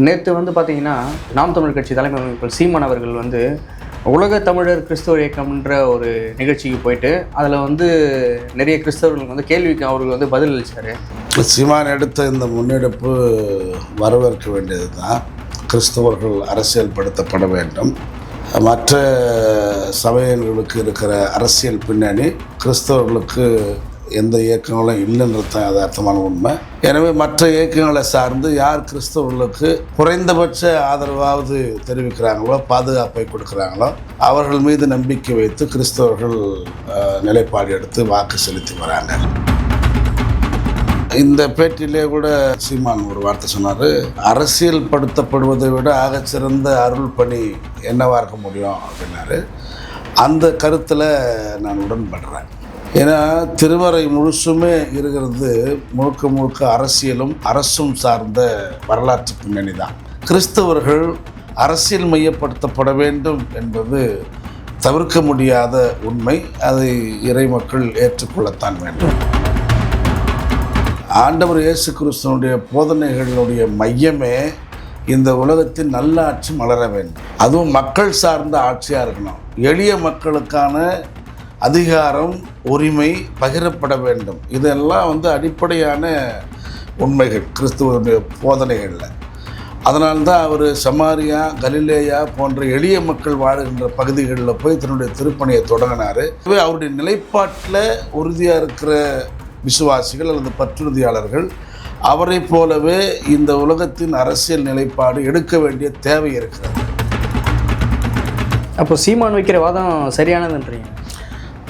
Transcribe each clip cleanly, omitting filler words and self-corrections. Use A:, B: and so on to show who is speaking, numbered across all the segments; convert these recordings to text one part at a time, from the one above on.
A: நேற்று பார்த்தீங்கன்னா நாம் தமிழ் கட்சி தலைமை அமைப்பாளர் சீமான் அவர்கள் உலக தமிழர் கிறிஸ்தவ இயக்கம்ன்ற ஒரு நிகழ்ச்சிக்கு போயிட்டு அதில் நிறைய கிறிஸ்தவர்களுக்கு கேள்விக்கு அவர்கள் பதில் அளித்தார்.
B: சீமான் எடுத்த இந்த முன்னெடுப்பு வரவேற்க வேண்டியது தான். கிறிஸ்தவர்கள் அரசியல்படுத்தப்பட வேண்டும். மற்ற சமயங்களுக்கு இருக்கிற அரசியல் பின்னணி கிறிஸ்தவர்களுக்கு எந்த இயக்கங்களும் இல்லைன்றது தான் யதார்த்தமான உண்மை. எனவே மற்ற இயக்கங்களை சார்ந்து யார் கிறிஸ்தவர்களுக்கு குறைந்தபட்ச ஆதரவாவது தெரிவிக்கிறாங்களோ, பாதுகாப்பை கொடுக்குறாங்களோ, அவர்கள் மீது நம்பிக்கை வைத்து கிறிஸ்தவர்கள் நிலைப்பாடு எடுத்து வாக்கு செலுத்தி வராங்க. இந்த பேட்டிலே கூட சீமான் ஒரு வார்த்தை சொன்னார், அரசியல் படுத்தப்படுவதை விட ஆகச்சிறந்த அருள் பணி என்னவாக இருக்க முடியும் அப்படின்னாரு. அந்த கருத்தில் நான் உடன்படுறேன். ஏன்னா திருமறை முழுசுமே இருக்கிறது முழுக்க முழுக்க அரசியலும் அரசும் சார்ந்த வரலாற்று பின்னணி தான். கிறிஸ்தவர்கள் அரசியல் மையப்படுத்தப்பட வேண்டும் என்பது தவிர்க்க முடியாத உண்மை. அதை இறை மக்கள் ஏற்றுக்கொள்ளத்தான் வேண்டும். ஆண்டவர் இயேசு கிறிஸ்துவனுடைய போதனைகளுடைய மையமே இந்த உலகத்தின் நல்ல ஆட்சி மலர வேண்டும். அதுவும் மக்கள் சார்ந்த ஆட்சியாக இருக்கணும். எளிய மக்களுக்கான அதிகாரம், உரிமை பகிரப்பட வேண்டும். இதெல்லாம் அடிப்படையான உண்மைகள் கிறிஸ்துவனுடைய போதனைகளில். அதனால்தான் அவர் சமாரியா, கலிலேயா போன்ற எளிய மக்கள் வாழுகின்ற பகுதிகளில் போய் தன்னுடைய திருப்பணியை தொடங்கினார். அவருடைய நிலைப்பாட்டில் உறுதியாக இருக்கிற விசுவாசிகள் அல்லது பற்றுறுதியாளர்கள் அவரை போலவே இந்த உலகத்தின் அரசியல் நிலைப்பாடு எடுக்க வேண்டிய தேவை இருக்கிறது.
A: அப்போ சீமான் வைக்கிற வாதம் சரியானதுன்றீங்க?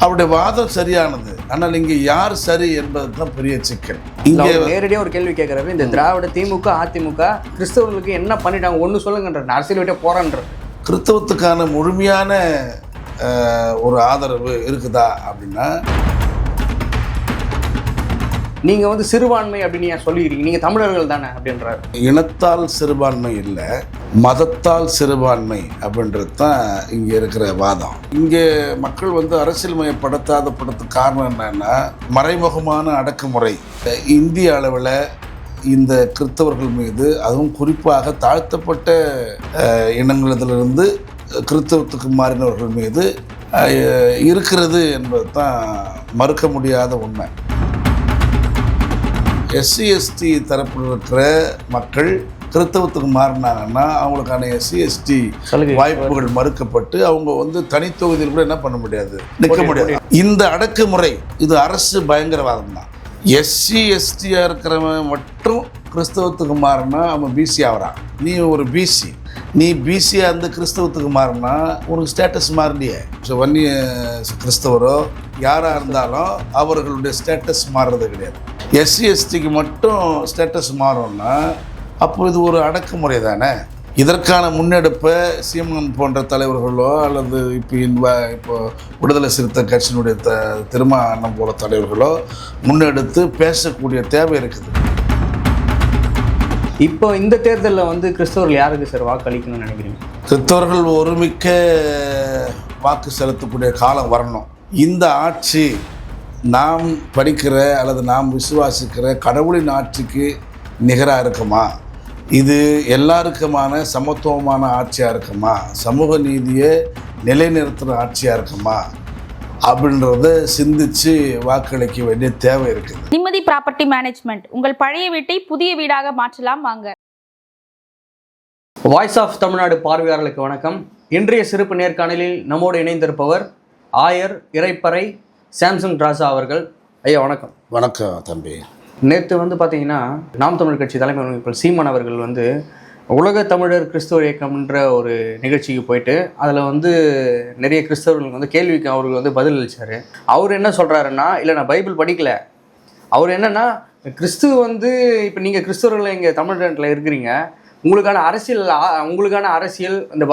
B: அவருடைய வாதம் சரியானது. ஆனால் இங்கே யார் சரி என்பது தான் பெரிய சிக்கல். இங்கே
A: நேரடியாக ஒரு கேள்வி கேட்குறாரு, இந்த திராவிட திமுக அதிமுக கிறிஸ்தவர்களுக்கு என்ன பண்ணிட்டாங்க ஒன்று சொல்லுங்கன்ற, அரசியல் விட்ட போறான்றது.
B: கிறிஸ்தவத்துக்கான முழுமையான ஒரு ஆதரவு இருக்குதா அப்படின்னா,
A: நீங்கள் சிறுபான்மை அப்படின்னு ஏன் சொல்லிக்கிறீங்க? நீங்கள் தமிழர்கள் தானே அப்படின்றாரு.
B: இனத்தால் சிறுபான்மை இல்லை, மதத்தால் சிறுபான்மை அப்படின்றது தான் இங்கே இருக்கிற வாதம். இங்கே மக்கள் அரசியல் மயப்படுத்தாதப்படுறதுக்கு காரணம் என்னன்னா, மறைமுகமான அடக்குமுறை. இந்திய அளவில் இந்த கிறிஸ்தவர்கள் மீது, அதுவும் குறிப்பாக தாழ்த்தப்பட்ட இனங்களிலிருந்து கிறிஸ்தவத்துக்கு மாறினவர்கள் மீது இருக்கிறது என்பது தான் மறுக்க முடியாத உண்மை. எஸ்சி எஸ்டி தரப்பில் இருக்கிற மக்கள் கிறிஸ்தவத்துக்கு மாறினாங்கன்னா அவங்களுக்கான எஸ்சி எஸ்டி வாய்ப்புகள் மறுக்கப்பட்டு அவங்க தனித்தொகுதியில் கூட என்ன பண்ண முடியாது, நிற்க முடியாது. இந்த அடக்குமுறை இது அரசு பயங்கரவாதம் தான். எஸ்சி எஸ்டியாக இருக்கிறவன் மட்டும் கிறிஸ்தவத்துக்கு மாறினா அவன் பிசி ஆகிறான். நீ ஒரு பிசி, நீ பிசியாக இருந்து கிறிஸ்தவத்துக்கு மாறினா உனக்கு ஸ்டேட்டஸ் மாறலையே. ஸோ வன்னிய கிறிஸ்தவரோ யாராக இருந்தாலும் அவர்களுடைய ஸ்டேட்டஸ் மாறுறது கிடையாது. எஸ்சி எஸ்டிக்கு மட்டும் ஸ்டேட்டஸ் மாறும்னா அப்போ இது ஒரு அடக்குமுறை தானே. இதற்கான முன்னெடுப்பை சீமான் போன்ற தலைவர்களோ அல்லது இப்போ விடுதலை சிறுத்தை கட்சியினுடைய திருமாவளவன் போல தலைவர்களோ முன்னெடுத்து பேசக்கூடிய தேவை இருக்குது.
A: இப்போ இந்த தேர்தலில் கிறிஸ்தவர்கள் யாருக்கு சார் வாக்களிக்கணும்னு நினைக்கிறீங்க?
B: கிறிஸ்தவர்கள் ஒருமிக்க வாக்கு செலுத்தக்கூடிய காலம் வரணும். இந்த ஆட்சி நாம் படிக்கிற அல்லது நாம் விசுவாசிக்கிற கடவுளின் ஆட்சிக்கு நிகராக இருக்குமா? இது எல்லாருக்குமான சமத்துவமான ஆட்சியாக இருக்குமா? சமூக நீதியை நிலைநிறுத்துகிற ஆட்சியாக இருக்குமா அப்படின்றத சிந்திச்சு வாக்களிக்க வேண்டிய தேவை இருக்குது.
C: நிம்மதி ப்ராப்பர்ட்டி மேனேஜ்மெண்ட், உங்கள் பழைய வீட்டை புதிய வீடாக மாற்றலாம் வாங்க.
A: வாய்ஸ் ஆஃப் தமிழ்நாடு பார்வையாளர்களுக்கு வணக்கம். இன்றைய சிறப்பு நேர்காணலில் நம்மோடு இணைந்திருப்பவர் ஆயர் இறைப்பறை சாம்சங் ராஜா அவர்கள். ஐயா வணக்கம்.
B: வணக்கம் தம்பி. நேற்று
A: பார்த்தீங்கன்னா நாம் தமிழ் கட்சி தலைமை அமைப்பாளர் சீமான் அவர்கள் உலக தமிழர் கிறிஸ்தவ இயக்கம்ன்ற ஒரு நிகழ்ச்சிக்கு போயிட்டு அதில் நிறைய கிறிஸ்தவர்களுக்கு கேள்விக்கு அவர்கள் பதில் அளித்தார். அவர் என்ன சொல்கிறாருன்னா, இல்லை நான் பைபிள் படிக்கலை. அவர் என்னென்னா, கிறிஸ்துவ இப்போ நீங்கள் கிறிஸ்தவர்கள் இங்கே தமிழ்நாட்டில் இருக்கிறீங்க, உங்களுக்கான அரசியல் இந்த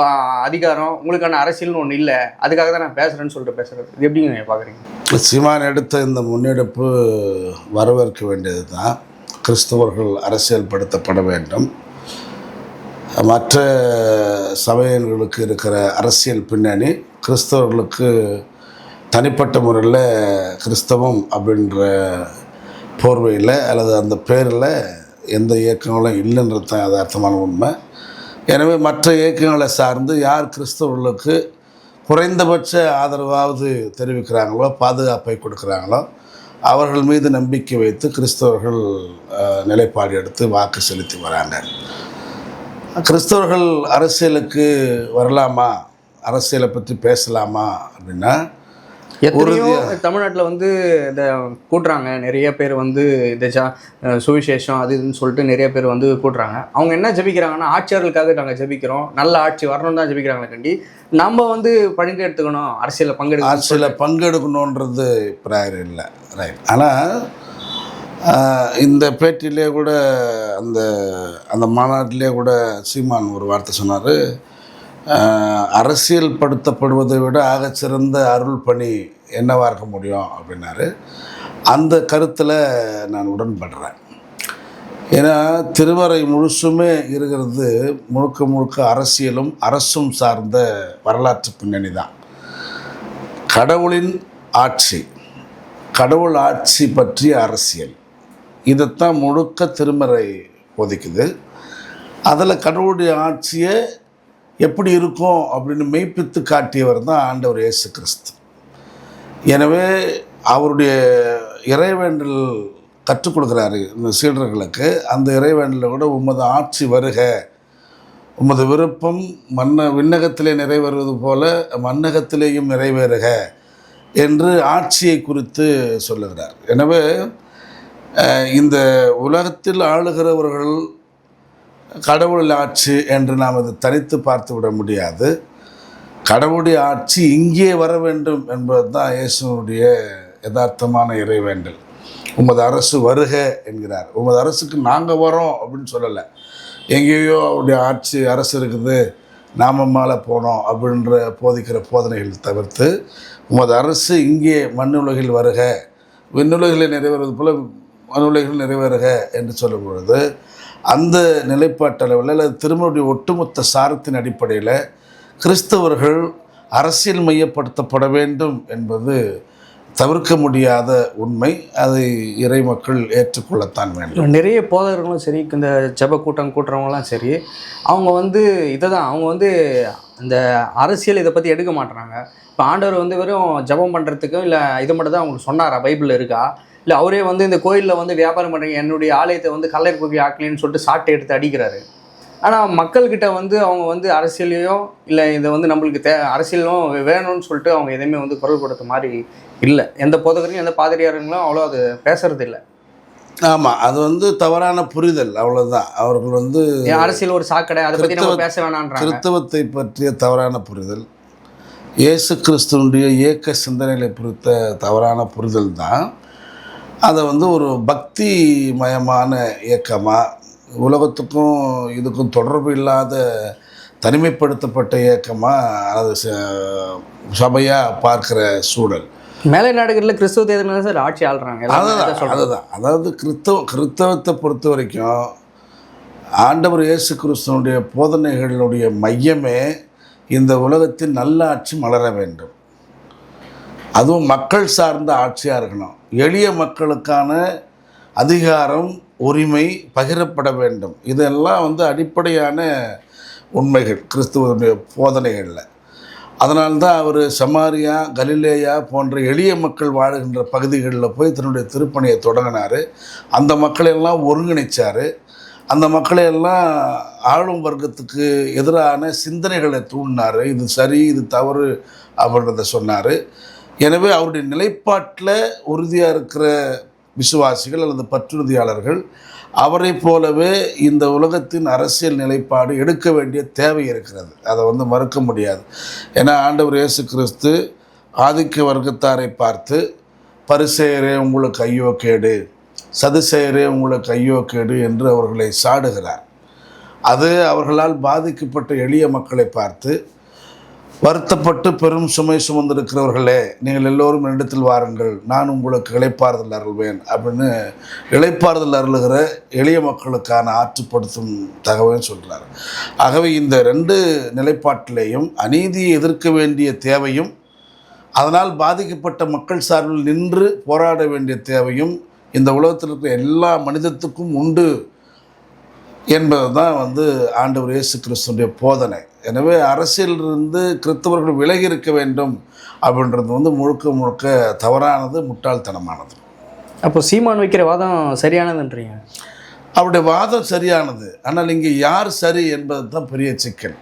A: அதிகாரம் உங்களுக்கான அரசியல்னு ஒன்று இல்லை, அதுக்காக தான் நான் பேசுகிறேன்னு சொல்லிட்டு பேசுகிறது. இது எப்படிங்க நீங்கள் பார்க்குறீங்க?
B: சீமான் எடுத்த இந்த முன்னெடுப்பு வரவேற்க வேண்டியது தான். கிறிஸ்தவர்கள் அரசியல்படுத்தப்பட வேண்டும். மற்ற சமயங்களுக்கு இருக்கிற அரசியல் பின்னணி கிறிஸ்தவர்களுக்கு தனிப்பட்ட முறையில் கிறிஸ்தவம் அப்படின்ற போர்வையில் அல்லது அந்த பேரில் எந்த இயக்கங்களும் இல்லைன்றது தான் யதார்த்தமான உண்மை. எனவே மற்ற இயக்கங்களை சார்ந்து யார் கிறிஸ்தவர்களுக்கு குறைந்தபட்ச ஆதரவாவது தெரிவிக்கிறாங்களோ, பாதுகாப்பை கொடுக்குறாங்களோ, அவர்கள் மீது நம்பிக்கை வைத்து கிறிஸ்தவர்கள் நிலைப்பாடு எடுத்து வாக்கு செலுத்தி வராங்க. கிறிஸ்தவர்கள் அரசியலுக்கு வரலாமா, அரசியலை பற்றி பேசலாமா அப்படின்னா,
A: எத்தனையோ தமிழ்நாட்டில் வந்து இந்த கூட்டுறாங்க நிறைய பேர் வந்து இந்த சுவிசேஷம் அது இதுன்னு சொல்லிட்டு நிறைய பேர் வந்து கூட்டுறாங்க. அவங்க என்ன ஜெபிக்கிறாங்கன்னா, ஆட்சியாளர்களுக்காக நாங்கள் ஜெபிக்கிறோம், நல்ல ஆட்சி வரணும் தான் ஜெபிக்கிறாங்களே கண்டி நம்ம வந்து பங்கெடுத்துக்கணும், அரசியலில்
B: பங்கெடுக்கணுன்றது ப்ராயர் இல்லை. ரைட். ஆனால் இந்த பேட்டிலே கூட அந்த மாநாட்டிலே கூட சீமான் ஒரு வார்த்தை சொன்னார், அரசியல் படுத்தப்படுவதை விட ஆகச்சிறந்த அருள் பணி என்னவாக இருக்க முடியும் அப்படின்னாரு. அந்த கருத்தில் நான் உடன்படுறேன். ஏன்னா திருமறை முழுசுமே இருக்கிறது முழுக்க முழுக்க அரசியலும் அரசும் சார்ந்த வரலாற்று பின்னணி தான். கடவுளின் ஆட்சி, கடவுள் ஆட்சி பற்றிய அரசியல், இதைத்தான் முழுக்க திருமறை போதிக்குது. அதில் கடவுளுடைய ஆட்சியை எப்படி இருக்கும் அப்படின்னு மெய்ப்பித்து காட்டியவர் தான் ஆண்டவர் இயேசு கிறிஸ்து. எனவே அவருடைய இறைவேண்டல் கற்றுக் கொடுக்குறாரு இந்த சீடர்களுக்கு. அந்த இறைவேண்டலில் கூட உமது ஆட்சி வருக, உமது விருப்பம் விண்ணகத்திலே நிறைவேறுவது போல மண்ணகத்திலேயும் நிறைவேறுக என்று ஆட்சியை குறித்து சொல்லுகிறார். எனவே இந்த உலகத்தில் ஆளுகிறவர்கள் கடவுள் ஆட்சி என்று நாம் அதை தனித்து பார்த்து விட முடியாது. கடவுளுடைய ஆட்சி இங்கே வர வேண்டும் என்பது தான் இயேசுனுடைய யதார்த்தமான இறைவேண்டல். உமது அரசு வருக என்கிறார். உமது அரசுக்கு நாங்கள் வரோம் அப்படின்னு சொல்லலை. எங்கேயோ அவருடைய ஆட்சி அரசு இருக்குது, நாம மேலே போனோம் அப்படின்ற போதிக்கிற போதனைகள் தவிர்த்து, உமது அரசு இங்கே மண்ணுலகில் வருக, விண்ணுலகில் நிறைவேறுவது போல மண்ணுலகில் நிறைவேறுக என்று சொல்லும் பொழுது, அந்த நிலைப்பாட்டளவில் அல்லது திருமணடைய ஒட்டுமொத்த சாரத்தின் அடிப்படையில் கிறிஸ்தவர்கள் அரசியல் மையப்படுத்தப்பட வேண்டும் என்பது தவிர்க்க முடியாத உண்மை. அதை இறை மக்கள் ஏற்றுக்கொள்ளத்தான் வேண்டும்.
A: நிறைய போதகர்களும் சரி, இந்த ஜப கூட்டுறவங்களாம் சரி, அவங்க வந்து இதை தான் அவங்க வந்து இந்த அரசியல் இதை பற்றி எடுக்க மாட்டுறாங்க. இப்போ ஆண்டவர் வந்து வெறும் ஜபம் பண்ணுறதுக்கும் இல்லை இதை மட்டும் தான் அவங்களுக்கு சொன்னாரா, பைபிளில் இருக்கா, இல்லை அவரே வந்து இந்த கோயிலில் வந்து வியாபாரம் பண்ணுறீங்க, என்னுடைய ஆலயத்தை வந்து கல்லறை குப்பி ஆக்கலின்னு சொல்லிட்டு சாட்டை எடுத்து அடிக்கிறாரு. ஆனால் மக்கள்கிட்ட வந்து அவங்க வந்து அரசியலையோ இல்லை இதை வந்து நம்மளுக்கு அரசியலும் வேணும்னு சொல்லிட்டு அவங்க எதையுமே வந்து குரல் கொடுத்த மாதிரி இல்லை. எந்த போதகரையும் எந்த பாதிரியாருங்களும் அவ்வளோ அது பேசுறது இல்லை.
B: ஆமாம், அது வந்து தவறான புரிதல், அவ்வளோதான். அவர்கள் வந்து
A: அரசியல் ஒரு சாக்கடை, அதை பற்றி நம்ம பேச வேணான்றாங்க.
B: கிறிஸ்தவத்தை பற்றிய தவறான புரிதல், இயேசு கிறிஸ்துவனுடைய இயக்க சிந்தனைகளை குறித்த தவறான புரிதல் தான் அதை வந்து ஒரு பக்தி மயமான இயக்கமாக, உலகத்துக்கும் இதுக்கும் தொடர்பு இல்லாத தனிமைப்படுத்தப்பட்ட இயக்கமாக அது சபையாக பார்க்குற சூழல்.
A: மேலை நாடுகளில் கிறிஸ்தவ தேர்தல் சார் ஆட்சி ஆள்றாங்க.
B: அதுதான். அதாவது கிறிஸ்தவத்தை பொறுத்த வரைக்கும் ஆண்டவர் இயேசு கிறிஸ்துவனுடைய போதனைகளுடைய மையமே இந்த உலகத்தில் நல்ல ஆட்சி மலர வேண்டும், அதுவும் மக்கள் சார்ந்த ஆட்சியாக இருக்கணும், எளிய மக்களுக்கான அதிகாரம் உரிமை பகிரப்பட வேண்டும். இதெல்லாம் வந்து அடிப்படையான உண்மைகள் கிறிஸ்துவனுடைய போதனைகளில். அதனால்தான் அவர் சமாரியா, கலிலேயா போன்ற எளிய மக்கள் வாழுகின்ற பகுதிகளில் போய் தன்னுடைய திருப்பணியை தொடங்கினார். அந்த மக்களையெல்லாம் ஒருங்கிணைச்சார். அந்த மக்களையெல்லாம் ஆளும் வர்க்கத்துக்கு எதிரான சிந்தனைகளை தூண்டினார். இது சரி, இது தவறு அப்படின்றத சொன்னார். எனவே அவருடைய நிலைப்பாட்டில் உறுதியாக இருக்கிற விசுவாசிகள் அல்லது பற்றுறுதியாளர்கள் அவரை போலவே இந்த உலகத்தின் அரசியல் நிலைப்பாடு எடுக்க வேண்டிய தேவை இருக்கிறது. அதை வந்து மறுக்க முடியாது. ஏன்னா ஆண்டவர் இயேசு கிறிஸ்து ஆதிக்க வர்க்கத்தாரை பார்த்து, பரிசேயரே உங்களுக்கு ஐயோ கேடு, சதுசேயரே உங்களுக்கு ஐயோ கேடு என்று அவர்களை சாடுகிறார். அது அவர்களால் பாதிக்கப்பட்ட எளிய மக்களை பார்த்து, வருத்தப்பட்டு பெரும் சுமை சுமந்திருக்கிறவர்களே, நீங்கள் எல்லோரும் என்னிடத்தில் வாருங்கள், நான் உங்களுக்கு இளைப்பாறுதல் அருள்வேன் அப்படின்னு இளைப்பாறுதல் அருளுகிற எளிய மக்களுக்கான ஆற்றுப்படுத்தும் தகவல் சொல்கிறார். ஆகவே இந்த ரெண்டு நிலைப்பாட்டிலேயும் அநீதியை எதிர்க்க வேண்டிய தேவையும், அதனால் பாதிக்கப்பட்ட மக்கள் சார்பில் நின்று போராட வேண்டிய தேவையும் இந்த உலகத்தில் இருக்கிற எல்லா மனிதத்துக்கும் உண்டு என்பது தான் வந்து ஆண்டவர் இயேசு கிறிஸ்துடைய போதனை. எனவே அரசியலிருந்து கிறிஸ்தவர்கள் விலகி இருக்க வேண்டும் அப்படின்றது வந்து முழுக்க முழுக்க தவறானது, முட்டாள்தனமானது.
A: அப்போ சீமான் வைக்கிற வாதம் சரியானதுன்றீங்க?
B: அவருடைய வாதம் சரியானது, ஆனால் இங்கே யார் சரி என்பது தான் பெரிய சிக்கல்.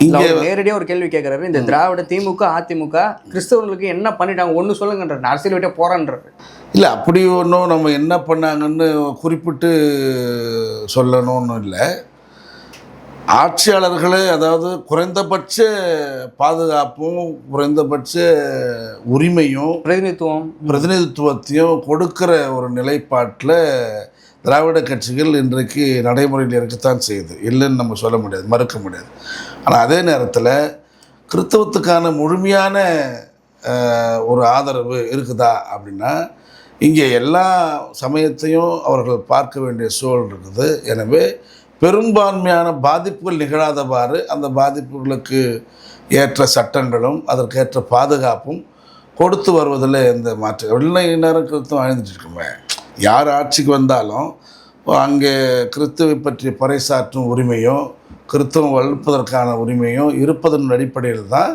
A: இங்கே நேரடியாக ஒரு கேள்வி கேட்குறாரு, இந்த திராவிட திமுக அதிமுக கிறிஸ்தவர்களுக்கு என்ன பண்ணிட்டாங்க ஒன்று சொல்லுங்கன்றாரு, அரசியல் விட்டே போறான்றாரு.
B: இல்லை, அப்படி ஒன்றும் நம்ம என்ன பண்ணாங்கன்னு குறிப்பிட்டு சொல்லணும்னு இல்லை. ஆட்சியாளர்களே, அதாவது குறைந்தபட்ச பாதுகாப்பும் குறைந்தபட்ச உரிமையும் பிரதிநிதித்துவத்தையும் கொடுக்கிற ஒரு நிலைப்பாட்டில் திராவிட கட்சிகள் இன்றைக்கு நடைமுறையில் இருக்கத்தான் செய்யுது, இல்லைன்னு நம்ம சொல்ல முடியாது, மறுக்க முடியாது. ஆனால் அதே நேரத்தில் கிறிஸ்தவத்துக்கான முழுமையான ஒரு ஆதரவு இருக்குதா அப்படின்னா இங்கே எல்லா சமயத்தையும் அவர்கள் பார்க்க வேண்டிய சூழல் இருக்குது. எனவே பெரும்பான்மையான பாதிப்புகள் நிகழாதவாறு அந்த பாதிப்புகளுக்கு ஏற்ற சட்டங்களும் அதற்கேற்ற பாதுகாப்பும் கொடுத்து வருவதில் எந்த மாற்றம் இல்லை. நேரம் கிறிஸ்தவம் அழிந்துட்டு இருக்குமே, யார் ஆட்சிக்கு வந்தாலும் அங்கே கிறிஸ்துவை பற்றி பறைசாற்றும் உரிமையும் கிறிஸ்தவம் வளர்ப்பதற்கான உரிமையும் இருப்பதன் அடிப்படையில் தான்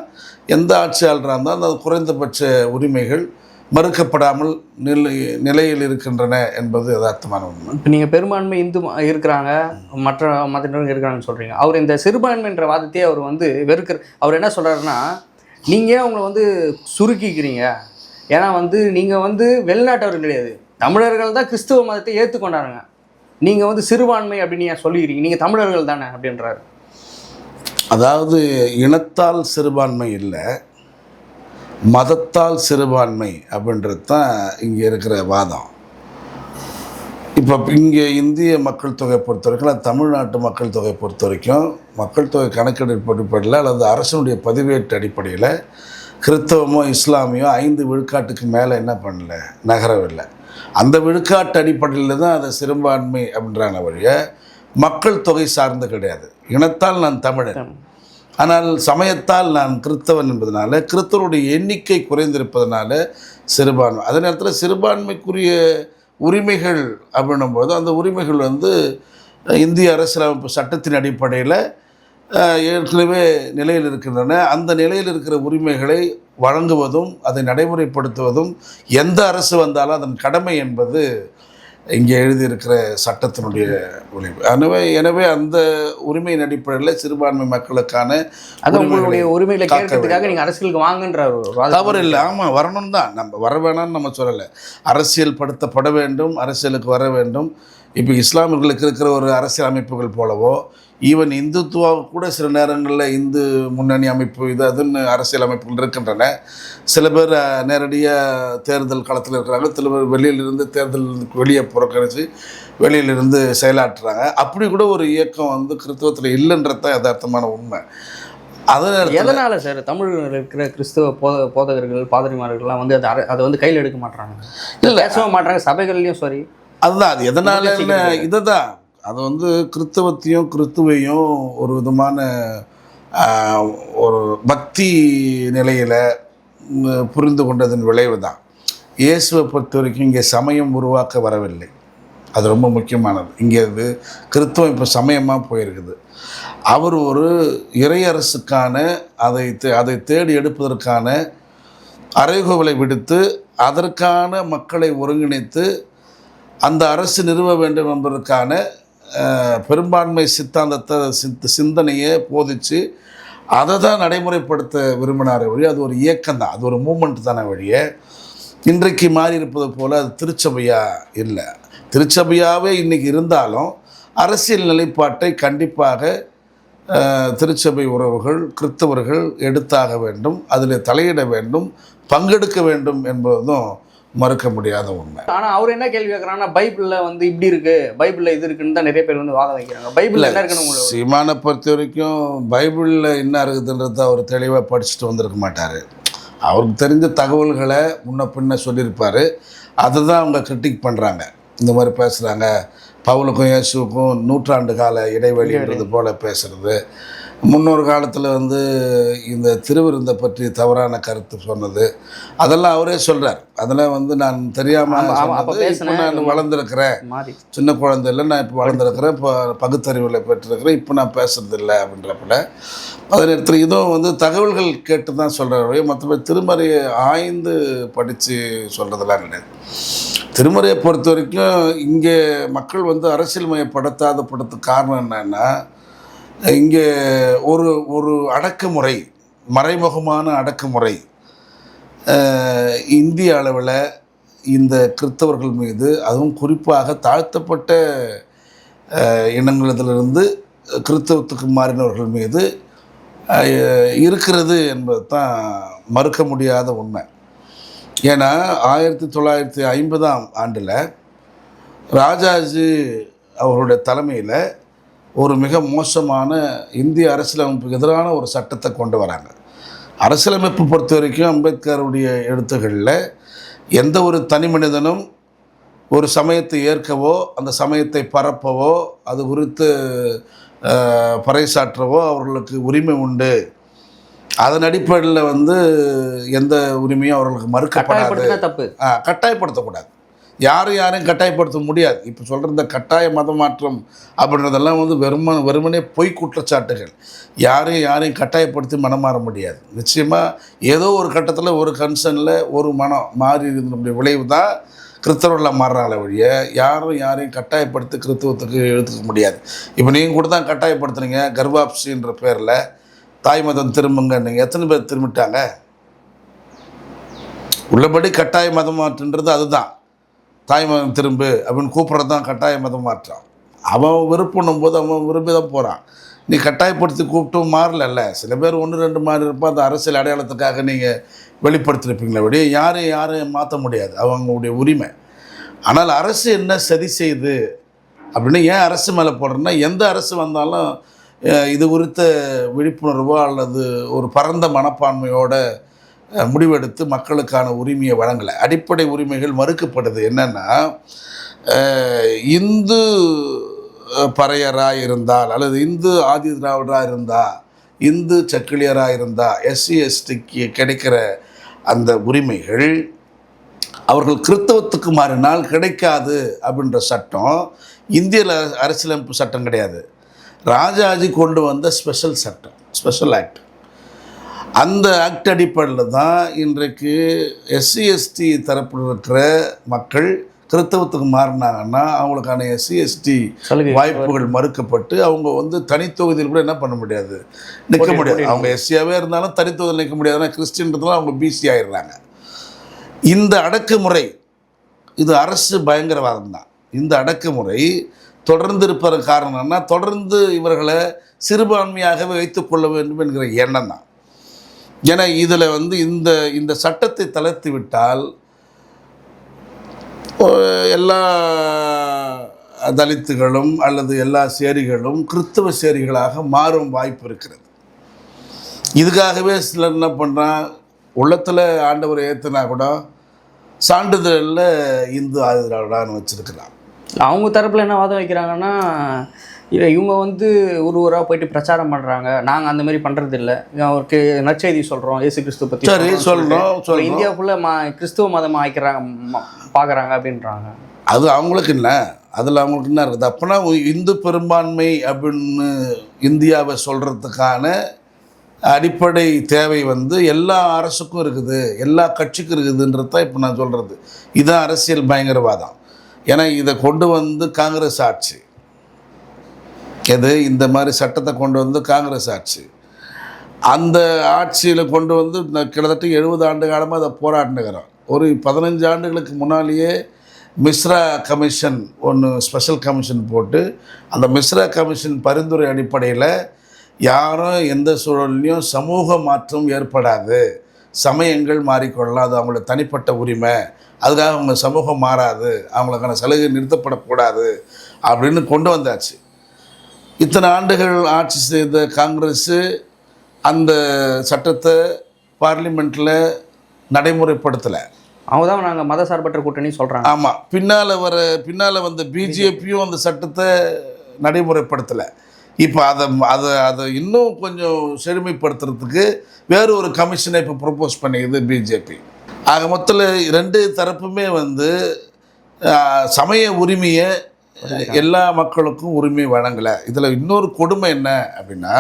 B: எந்த ஆட்சியாளராக இருந்தாலும் அந்த குறைந்தபட்ச உரிமைகள் மறுக்கப்படாமல் நிலையில் இருக்கின்றன என்பது யதார்த்தமான உண்மை.
A: இப்போ நீங்கள் பெரும்பான்மை இந்து இருக்கிறாங்க, மற்ற மதத்தினரும் இருக்கிறாங்கன்னு சொல்கிறீங்க. அவர் இந்த சிறுபான்மைன்ற வாதத்தையே அவர் வந்து வெறுக்கிற, அவர் என்ன சொல்கிறாருன்னா, நீங்கள் அவங்கள வந்து சுருக்கிக்கிறீங்க, ஏன்னா வந்து நீங்கள் வந்து வெளிநாட்டவர் கிடையாது, தமிழர்கள் தான் கிறிஸ்துவ மதத்தை ஏற்றுக்கொண்டாருங்க, நீங்கள் வந்து சிறுபான்மை அப்படின்னு ஏன் சொல்லிக்கிறீங்க, நீங்கள் தமிழர்கள் தானே அப்படின்றாரு.
B: அதாவது இனத்தால் சிறுபான்மை இல்லை, மதத்தால் சிறுபான்மை அப்படின்றது தான் இங்கே இருக்கிற வாதம். இப்போ இங்கே இந்திய மக்கள் தொகை பொறுத்த வரைக்கும், தமிழ்நாட்டு மக்கள் தொகை பொறுத்த வரைக்கும் மக்கள் தொகை கணக்கெடுப்பு அடிப்படையில் அல்லது அரசனுடைய பதிவேட்டு அடிப்படையில் கிறிஸ்தவமோ இஸ்லாமியோ 5 விழுக்காட்டுக்கு மேலே என்ன பண்ணல, நகரவில்லை. அந்த விழுக்காட்டு அடிப்படையில் தான் அதை சிறுபான்மை அப்படின்றாங்க வழிய மக்கள் தொகை சார்ந்து கிடையாது. இனத்தால் நான் தமிழன், ஆனால் சமயத்தால் நான் கிறிஸ்தவன் என்பதனால கிறிஸ்தவருடைய எண்ணிக்கை குறைந்திருப்பதனால சிறுபான்மை. அதே நேரத்தில் சிறுபான்மைக்குரிய உரிமைகள் அப்படின்னும்போது அந்த உரிமைகள் வந்து இந்திய அரசியலமைப்பு சட்டத்தின் அடிப்படையில் ஏற்கனவே நிலையில் இருக்கின்றன. அந்த நிலையில் இருக்கிற உரிமைகளை வழங்குவதும் அதை நடைமுறைப்படுத்துவதும் எந்த அரசு வந்தாலும் அதன் கடமை என்பது இங்கே எழுதியிருக்கிற சட்டத்தினுடைய விளைவு. எனவே அந்த உரிமையின் அடிப்படையில் சிறுபான்மை மக்களுக்கான
A: உரிமைகளை கேட்கறதுக்காக நீங்கள் அரசியலுக்கு வாங்கன்ற
B: தவறு இல்லை. ஆமாம், வரணும் தான், நம்ம வர வேணாம்னு நம்ம சொல்லலை. அரசியல் படுத்தப்பட வேண்டும், அரசியலுக்கு வர வேண்டும். இப்போ இஸ்லாமியர்களுக்கு இருக்கிற ஒரு அரசியல் அமைப்புகள் போலவோ, ஈவன் இந்துத்துவா கூட சில நேரங்களில் இந்து முன்னணி அமைப்பு இது அதுன்னு அரசியல் அமைப்புகள் இருக்கின்றன. சில பேர் நேரடியாக தேர்தல் களத்தில் இருக்கிறாங்க, சில பேர் வெளியிலிருந்து தேர்தல் வெளியே புறக்கணித்து வெளியிலிருந்து செயலாற்றுறாங்க. அப்படி கூட ஒரு இயக்கம் வந்து கிறிஸ்தவத்தில் இல்லைன்றது தான் யதார்த்தமான உண்மை.
A: எதனால சார் தமிழில் இருக்கிற கிறிஸ்தவ போதகர்கள் பாதிரிமார்கள்லாம் வந்து அதை வந்து கையில் எடுக்க மாட்டாங்க, இல்லை பேச மாட்டாங்க சபைகள்லையும்? சரி, அதுதான் அது எதனால இதை தான் அது வந்து கிறிஸ்தவத்தையும் கிறிஸ்துவையும் ஒரு விதமான ஒரு பக்தி நிலையில் புரிந்து கொண்டதன் விளைவு தான். இயேசுவை பொறுத்த வரைக்கும் இங்கே சமயம் உருவாக்க வரவில்லை, அது ரொம்ப முக்கியமானது. இங்கே அது கிறிஸ்தவம் இப்போ சமயமாக போயிருக்குது. அவர் ஒரு இறையரசுக்கான அதை தேடி எடுப்பதற்கான அறைகூவலை விடுத்து அதற்கான மக்களை ஒருங்கிணைத்து அந்த அரசு நிறுவ வேண்டும் என்பதற்கான பெரும்பான்மை சித்தாந்தத்தை சிந்தனையை போதித்து அதை தான் நடைமுறைப்படுத்த விரும்பினார் வழி. அது ஒரு இயக்கம் தான், அது ஒரு மூமெண்ட் தானே வழியே. இன்றைக்கு மாறி இருப்பது போல் அது திருச்சபையாக இல்லை. திருச்சபையாகவே இன்றைக்கி இருந்தாலும் அரசியல் நிலைப்பாட்டை கண்டிப்பாக திருச்சபை உறவுகள் கிறிஸ்தவர்கள் எடுத்தாக வேண்டும், அதில் தலையிட வேண்டும், பங்கெடுக்க வேண்டும் என்பதும் மறுக்க முடியாத உண்மை. ஆனால் அவர் என்ன கேள்வி கேட்குறாங்கன்னா, பைபிளில் வந்து இப்படி இருக்குது, பைபிளில் இது இருக்குன்னு தான் நிறைய பேர் வந்து வாதம் வைக்கிறாங்க. பைபிளில் என்ன இருக்குன்னு
B: சீமானை பொறுத்த வரைக்கும் பைபிளில் என்ன இருக்குதுன்றதை அவர் தெளிவாக படிச்சுட்டு வந்திருக்க மாட்டார். அவருக்கு தெரிஞ்ச தகவல்களை முன்ன பின்ன சொல்லியிருப்பார். அதை தான் அவங்க கிரிட்டிக் பண்ணுறாங்க. இந்த மாதிரி பேசுகிறாங்க, பவுலுக்கும் இயேசுக்கும் 100 ஆண்டு கால இடைவெளின்றது போல் பேசுகிறது, முன்னொரு காலத்தில் வந்து இந்த திருவிருந்தை பற்றி தவறான கருத்து சொன்னது அதெல்லாம் அவரே சொல்கிறார். அதெல்லாம் வந்து நான் தெரியாமல் இப்போ நான் வளர்ந்துருக்கிறேன், சின்ன குழந்தை இல்லை, நான் இப்போ வளர்ந்துருக்கிறேன், இப்போ பகுத்தறிவில் பெற்றிருக்கிறேன், இப்போ நான் பேசுறதில்லை அப்படின்றப்பல அதே நேரத்தில் இதுவும் வந்து தகவல்கள் கேட்டு தான் சொல்கிறார். மற்றபடி திருமறையை ஆய்ந்து படித்து சொல்கிறதெல்லாம் கிடையாது. திருமறையை பொறுத்த வரைக்கும் இங்கே மக்கள் வந்து அரசியல் மயப்படுத்தாதப்படுறதுக்கு காரணம் என்னன்னா, இங்கே ஒரு அடக்குமுறை, மறைமுகமான அடக்குமுறை இந்திய அளவில் இந்த கிறிஸ்தவர்கள் மீது, அதுவும் குறிப்பாக தாழ்த்தப்பட்ட இனங்களிலிருந்து கிறிஸ்தவத்துக்கு மாறினவர்கள் மீது இருக்கிறது என்பது தான் மறுக்க முடியாத உண்மை. ஏன்னா 1950ஆம் ஆண்டில் ராஜாஜி அவர்களுடைய தலைமையில் ஒரு மிக மோசமான இந்திய அரசியலமைப்புக்கு எதிரான ஒரு சட்டத்தை கொண்டு வராங்க. அரசியலமைப்பு பொறுத்த வரைக்கும் அம்பேத்கருடைய எழுத்துக்களில் எந்த ஒரு தனி மனிதனும் ஒரு சமயத்தை ஏற்கவோ அந்த சமயத்தை பரப்பவோ அது குறித்து பறைசாற்றவோ அவர்களுக்கு உரிமை உண்டு. அதன் அடிப்படையில் வந்து எந்த உரிமையும் அவர்களுக்கு மறுக்கப்படாது. கட்டாயப்படுத்தக்கூடாது, யாரையும் கட்டாயப்படுத்த முடியாது. இப்போ சொல்கிற இந்த கட்டாய மத மாற்றம் அப்படின்றதெல்லாம் வந்து வெறுமனே பொய் குற்றச்சாட்டுகள். யாரையும் கட்டாயப்படுத்தி மனம் மாற முடியாது. நிச்சயமாக ஏதோ ஒரு கட்டத்தில் ஒரு கன்சர்னில் ஒரு மனம் மாறி இருந்தனுடைய விளைவு தான் கிறிஸ்தவர்களாக மாறுறாங்களே ஒழிய யாரையும் கட்டாயப்படுத்தி கிறிஸ்தவத்துக்கு எடுத்துக்க முடியாது. இப்போ நீங்கள் கூட தான் கட்டாயப்படுத்துனீங்க, கர்வாப்சின்ற பேரில் தாய் மதம் திரும்புங்க. நீங்கள் எத்தனை பேர் திரும்பிட்டாங்க? உள்ளபடி கட்டாய மதம் மாற்றுன்றது அதுதான். தாய் மதம் திரும்பு அப்படின்னு கூப்பிட்றது தான் கட்டாய மதம் மாற்றம். அவன் விருப்பம் போது அவன் விரும்பி தான் போகிறான். நீ கட்டாயப்படுத்தி கூப்பிட்டும் மாறல. சில பேர் 1-2 மாறி இருப்போம். அந்த அரசியல் அடையாளத்துக்காக நீங்கள் வெளிப்படுத்திருப்பீங்களே விட யாரையும் மாற்ற முடியாது, அவங்களுடைய உரிமை. ஆனால் அரசு என்ன சதி செய்யுது அப்படின்னு ஏன் அரசு மேலே போடுறேன்னா, எந்த அரசு வந்தாலும் இது குறித்த விழிப்புணர்வோ அல்லது ஒரு பரந்த மனப்பான்மையோட முடிவெடுத்து மக்களுக்கான உரிமையை வழங்கலை. அடிப்படை உரிமைகள் மறுக்கப்படுது. என்னென்னா, இந்து பறையராக இருந்தால் அல்லது இந்து ஆதி திராவிடராக இருந்தால், இந்து சக்கிலியராக இருந்தால் எஸ்சி எஸ்டிக்கு கிடைக்கிற அந்த உரிமைகள் அவர்கள் கிறிஸ்தவத்துக்கு மாறினால் கிடைக்காது அப்படின்ற சட்டம் இந்திய அரசியலமைப்பு சட்டம் கிடையாது. ராஜாஜி கொண்டு வந்த ஸ்பெஷல் சட்டம், ஸ்பெஷல் ஆக்ட். அந்த ஆக்ட் அடிப்படையில் தான் இன்றைக்கு எஸ்சி எஸ்டி தரப்பில் இருக்கிற மக்கள் கிறிஸ்தவத்துக்கு மாறினாங்கன்னா அவங்களுக்கான எஸ்சி எஸ்டி வாய்ப்புகள் மறுக்கப்பட்டு அவங்க வந்து தனித்தொகுதியில் கூட என்ன பண்ண முடியாது, நிற்க முடியாது. அவங்க எஸ்சியாகவே இருந்தாலும் தனித்தொகுதியில் நிற்க முடியாதுன்னா கிறிஸ்டின்றதுலாம் அவங்க பிசி ஆகிடுறாங்க. இந்த அடக்குமுறை இது அரசு பயங்கரவாதம் தான். இந்த அடக்குமுறை தொடர்ந்து இருப்பது காரணம்னா, தொடர்ந்து இவர்களை சிறுபான்மையாகவே வைத்துக்கொள்ள வேண்டும் என்கிற எண்ணம் தான். ஏன்னா இதில் வந்து இந்த சட்டத்தை தளர்த்தி விட்டால் எல்லா தலித்துகளும் அல்லது எல்லா சேரிகளும் கிறிஸ்தவ சேரிகளாக மாறும் வாய்ப்பு இருக்கிறது. இதுக்காகவே சிலர் என்ன பண்ணுறான், உள்ளத்தில் ஆண்டவரை ஏற்றுனா கூட சான்றிதழில் இந்து ஆதிதிராவிடான்னு வச்சுருக்கிறான்.
A: அவங்க தரப்பில் என்ன வாதம் வைக்கிறாங்கன்னா, இவங்க வந்து ஊராக போயிட்டு பிரச்சாரம் பண்ணுறாங்க, நாங்கள் அந்த மாதிரி பண்ணுறது இல்லை, அவருக்கு நற்செய்தி சொல்கிறோம், இயேசு கிறிஸ்துவ பற்றி
B: சரி சொல்கிறோம்,
A: இந்தியா ஃபுல்லாக கிறிஸ்துவ மதமாக ஆக்கிறாங்க பார்க்குறாங்க அப்படின்றாங்க.
B: அது அவங்களுக்கு இல்லை, அதில் அவங்களுக்கு என்ன இருக்குது அப்படின்னா, இந்து பெரும்பான்மை அப்படின்னு இந்தியாவை சொல்கிறதுக்கான அடிப்படை தேவை வந்து எல்லா அரசுக்கும் இருக்குது, எல்லா கட்சிக்கும் இருக்குதுன்றது தான் இப்போ நான் சொல்கிறது. இதுதான் அரசியல் பயங்கரவாதம். ஏன்னா இதை கொண்டு வந்து காங்கிரஸ் ஆட்சி, இந்த மாதிரி சட்டத்தை கொண்டு வந்து காங்கிரஸ் ஆட்சி, அந்த ஆட்சியில் கொண்டு வந்து கிட்டத்தட்ட 70 ஆண்டு காலமாக அதை போராடினுக்கிறோம். ஒரு 15 ஆண்டுகளுக்கு முன்னாலேயே மிஸ்ரா கமிஷன் ஒன்று ஸ்பெஷல் கமிஷன் போட்டு, அந்த மிஸ்ரா கமிஷன் பரிந்துரை அடிப்படையில் யாரும் எந்த சூழல்லையும் சமூக மாற்றம் ஏற்படாது, சமயங்கள் மாறிக்கொள்ளலாம், அது அவங்களோட தனிப்பட்ட உரிமை, அதுக்காக அவங்க சமூகம் மாறாது, அவங்களுக்கான சலுகை நிறுத்தப்படக்கூடாது அப்படின்னு கொண்டு வந்தாச்சு. இத்தனை ஆண்டுகள் ஆட்சி செய்த காங்கிரஸு அந்த சட்டத்தை பார்லிமெண்ட்டில் நடைமுறைப்படுத்தலை.
A: அவங்க தான் நாங்கள் மத சார்பற்ற கூட்டணி சொல்கிறாங்க.
B: ஆமாம், பின்னால் வந்த பிஜேபியும் அந்த சட்டத்தை நடைமுறைப்படுத்தலை. இப்போ அதை இன்னும் கொஞ்சம் செழுமைப்படுத்துறதுக்கு வேறு ஒரு கமிஷனை இப்போ ப்ரொப்போஸ் பண்ணிக்குது பிஜேபி. ஆக மொத்தத்தில் 2 தரப்புமே வந்து சமய உரிமையை எல்லா மக்களுக்கும் உரிமை வழங்கலை. இதில் இன்னொரு கொடுமை என்ன அப்படின்னா,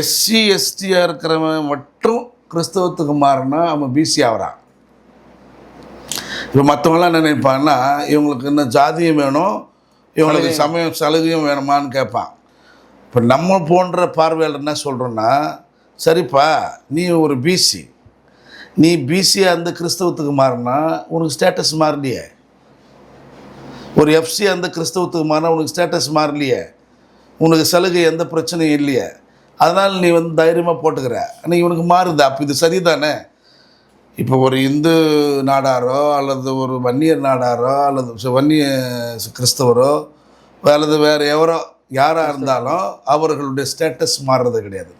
B: எஸ்சி எஸ்டியாக இருக்கிறவன் மட்டும் கிறிஸ்தவத்துக்கு மாறினா அவன் பிசி ஆகிறான். இப்போ மற்றவங்களாம் நினைப்பாங்கன்னா இவங்களுக்கு இன்னும் ஜாதியும் வேணும், இவங்களுக்கு சமயம் சலுகையும் வேணுமான்னு கேட்பான். இப்போ நம்ம போன்ற பார்வையாளர் என்ன சொல்கிறோன்னா, சரிப்பா நீ ஒரு பிசி, நீ பிசியாக இருந்து கிறிஸ்தவத்துக்கு மாறினா உனக்கு ஸ்டேட்டஸ் மாறலையே. ஒரு எஃப்சியாக இருந்து கிறிஸ்தவத்துக்கு மாறினா உனக்கு ஸ்டேட்டஸ் மாறலையே, உனக்கு சலுகை எந்த பிரச்சனையும் இல்லையே. அதனால் நீ வந்து தைரியமாக போட்டுக்கிற. ஆனால் இவனுக்கு மாறுது. அப்போ இது சரிதானே? இப்போ ஒரு இந்து நாடாரோ அல்லது ஒரு வன்னியர் நாடாரோ அல்லது வன்னிய கிறிஸ்தவரோ அல்லது வேறு யாராக இருந்தாலும் அவர்களுடைய ஸ்டேட்டஸ் மாறுறது கிடையாது.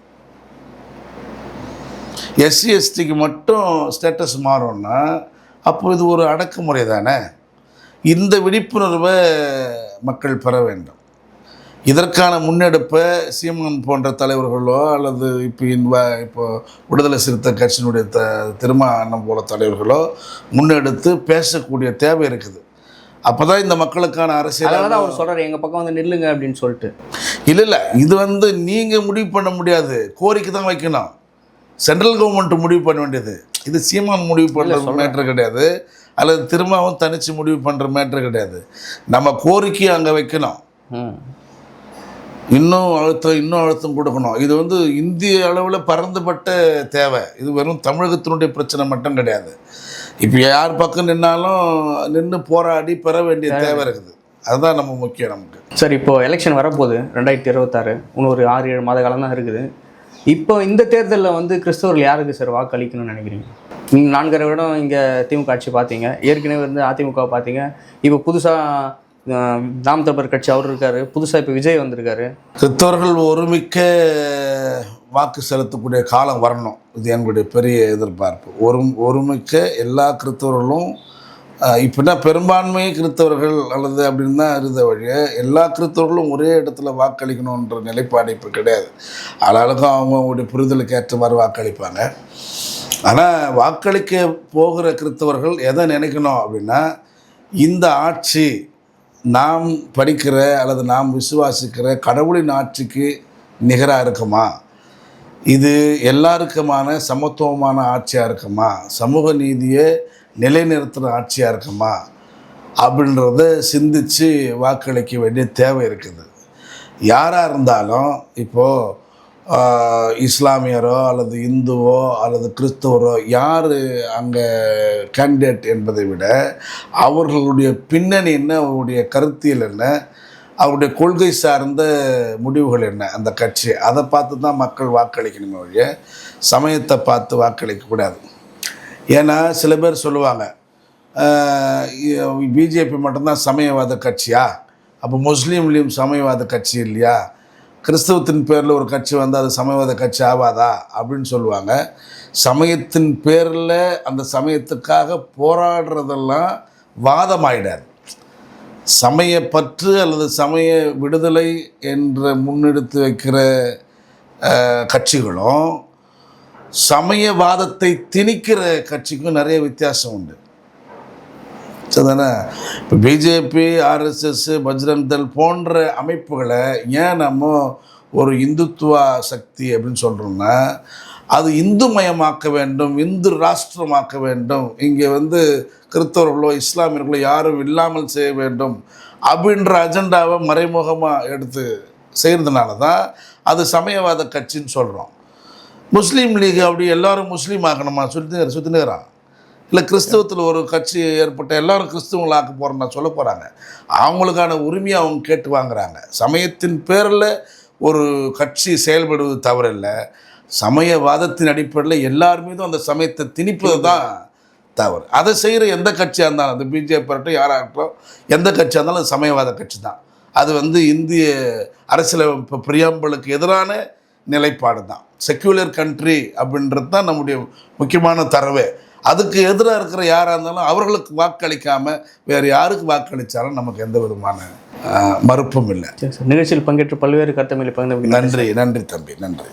B: எஸ்சி எஸ்டிக்கு மட்டும் ஸ்டேட்டஸ் மாறும்னா அப்போ இது ஒரு அடக்குமுறை தானே. இந்த விழிப்புணர்வை மக்கள் பெற வேண்டும். இதற்கான முன்னெடுப்பை சீமான் போன்ற தலைவர்களோ அல்லது இப்போ விடுதலை சிறுத்தை கட்சியினுடைய திருமாவளவன் போல தலைவர்களோ முன்னெடுத்து பேசக்கூடிய தேவை இருக்குது. அப்போ தான் இந்த மக்களுக்கான அரசியல்
A: அவர் சொல்கிறார் எங்கள் பக்கம் வந்து நில்லுங்க அப்படின்னு சொல்லிட்டு.
B: இல்லை இது வந்து நீங்கள் முடிவு பண்ண முடியாது, கோரிக்கை தான் வைக்கணும். சென்ட்ரல் கவர்மெண்ட் முடிவு பண்ண வேண்டியது. இது சீமான் முடிவு பண்ணுற மேட்ரு கிடையாது, அல்லது திரும்பவும் தனித்து முடிவு பண்ணுற மேட்ரு கிடையாது. நம்ம கோரிக்கையை அங்கே வைக்கணும். இன்னும் அழுத்தம் கொடுக்கணும். இது வந்து இந்திய அளவில் பரந்துபட்ட தேவை. இது வெறும் தமிழகத்தினுடைய பிரச்சனை மட்டும் கிடையாது. இப்போ யார் பக்கம் நின்று போராடி பெற வேண்டிய தேவை இருக்குது. அதுதான் நம்ம முக்கியம் நமக்கு.
A: சார், இப்போது எலெக்ஷன் வரப்போகுது 2026, இன்னும் ஒரு 6-7 மாத காலம் தான் இருக்குது. இப்போ இந்த தேர்தலில் வந்து கிறிஸ்தவர்கள் யாருக்கு சார் வாக்களிக்கணும்னு நினைக்கிறீங்க? நீங்கள் 4.5 வருடம் இங்கே திமுக ஆட்சி பார்த்தீங்க, ஏற்கனவே வந்து அதிமுக பார்த்தீங்க, இப்போ புதுசாக நாம் தமிழர் கட்சி அவர் இருக்கார், புதுசாக இப்போ விஜய் வந்திருக்காரு.
B: கிறிஸ்தவர்கள் ஒருமிக்க வாக்கு செலுத்தக்கூடிய காலம் வரணும். இது என்னுடைய பெரிய எதிர்பார்ப்பு. ஒருமிக்க எல்லா கிறிஸ்தவர்களும் இப்போனா பெரும்பான்மை கிறிஸ்தவர்கள் அல்லது அப்படின்னு தான் இருந்த வழிய எல்லா கிறிஸ்தவர்களும் ஒரே இடத்துல வாக்களிக்கணுன்ற நிலைப்பாடு இப்போ கிடையாது. ஆளாளுக்கும் அவங்களுடைய புரிதலுக்கு ஏற்றவாறு வாக்களிப்பாங்க. ஆனால் வாக்களிக்க போகிற கிறிஸ்தவர்கள் எதை நினைக்கணும் அப்படின்னா, இந்த ஆட்சி நாம் படிக்கிற அல்லது நாம் விசுவாசிக்கிற கடவுளின் ஆட்சிக்கு நிகராக இருக்குமா, இது எல்லாருக்குமான சமத்துவமான ஆட்சியாக இருக்குமா, சமூக நீதியை நிலைநிறுத்துகிற ஆட்சியாக இருக்குமா அப்படின்றத சிந்தித்து வாக்களிக்க வேண்டிய தேவை இருக்குது. யாராக இருந்தாலும் இப்போது இஸ்லாமியரோ அல்லது இந்துவோ அல்லது கிறிஸ்தவரோ யார் அங்கே கேண்டிடேட் என்பதை விட அவர்களுடைய பின்னணி என்ன, அவருடைய கருத்தியல் என்ன, அவருடைய கொள்கை சார்ந்த முடிவுகள் என்ன, அந்த கட்சி அதை பார்த்து தான் மக்கள் வாக்களிக்கணுமே ஒழிய சமயத்தை பார்த்து வாக்களிக்கக்கூடாது. ஏன்னா சில பேர் சொல்லுவாங்க பிஜேபி மட்டும்தான் சமயவாத கட்சியா, அப்போ முஸ்லீம் லீக் சமயவாத கட்சி இல்லையா, கிறிஸ்தவத்தின் பேரில் ஒரு கட்சி வந்து அது சமயவாத கட்சி ஆகாதா அப்படின்னு சொல்லுவாங்க. சமயத்தின் பேரில் அந்த சமயத்துக்காக போராடுறதெல்லாம் வாதமாயிடாது. சமயப்பற்று அல்லது சமய விடுதலை என்ற முன்னெடுத்து வைக்கிற கட்சிகளும் சமயவாதத்தை திணிக்கிற கட்சிக்கும் நிறைய வித்தியாசம் உண்டு. சரிதானே? இப்போ பிஜேபி, ஆர்எஸ்எஸ், பஜ்ரங் தள் போன்ற அமைப்புகளை ஏன் நம்ம ஒரு இந்துத்துவ சக்தி அப்படின்னு சொல்கிறோம்னா, அது இந்துமயமாக்க வேண்டும், இந்து ராஷ்டிரமாக்க வேண்டும், இங்கே வந்து கிறிஸ்தவர்களோ இஸ்லாமியர்களோ யாரும் இல்லாமல் செய்ய வேண்டும் அப்படின்ற அஜெண்டாவை மறைமுகமாக எடுத்து செய்கிறதுனால தான் அது சமயவாத கட்சின்னு சொல்கிறோம். முஸ்லீம் லீக் அப்படி எல்லோரும் முஸ்லீம் ஆக்கணுமா சுற்றினுக்கிறான். இல்லை கிறிஸ்தவத்தில் ஒரு கட்சி ஏற்பட்ட எல்லோரும் கிறிஸ்தவங்களை ஆக்க போகிறோன்னா சொல்ல போகிறாங்க. அவங்களுக்கான உரிமையை அவங்க கேட்டு வாங்குகிறாங்க. சமயத்தின் பேரில் ஒரு கட்சி செயல்படுவது தவறில்லை. சமயவாதத்தின் அடிப்படையில் எல்லார் மீதும் அந்த சமயத்தை திணிப்பது தான் தவறு. அதை செய்கிற எந்த கட்சியாக இருந்தாலும், அந்த பிஜேபி ஆகட்டும் யாராகட்டும் எந்த கட்சியாக இருந்தாலும் அது சமயவாத கட்சி தான். அது வந்து இந்திய அரசியலமைப்பு பிரியாம்பலுக்கு எதிரான நிலைப்பாடு தான். செக்யூலர் கண்ட்ரி அப்படின்றது தான் நம்முடைய முக்கியமான தரவே. அதுக்கு எதிராக இருக்கிற யாராக இருந்தாலும் அவர்களுக்கு வாக்களிக்காமல் வேறு யாருக்கு வாக்களித்தாலும் நமக்கு எந்த விதமான மறுப்பும் இல்லை.
A: சரி சார், நிகழ்ச்சியில் பங்கேற்று பல்வேறு கருத்தமைகளை பகிர்ந்து
B: நன்றி நன்றி தம்பி, நன்றி.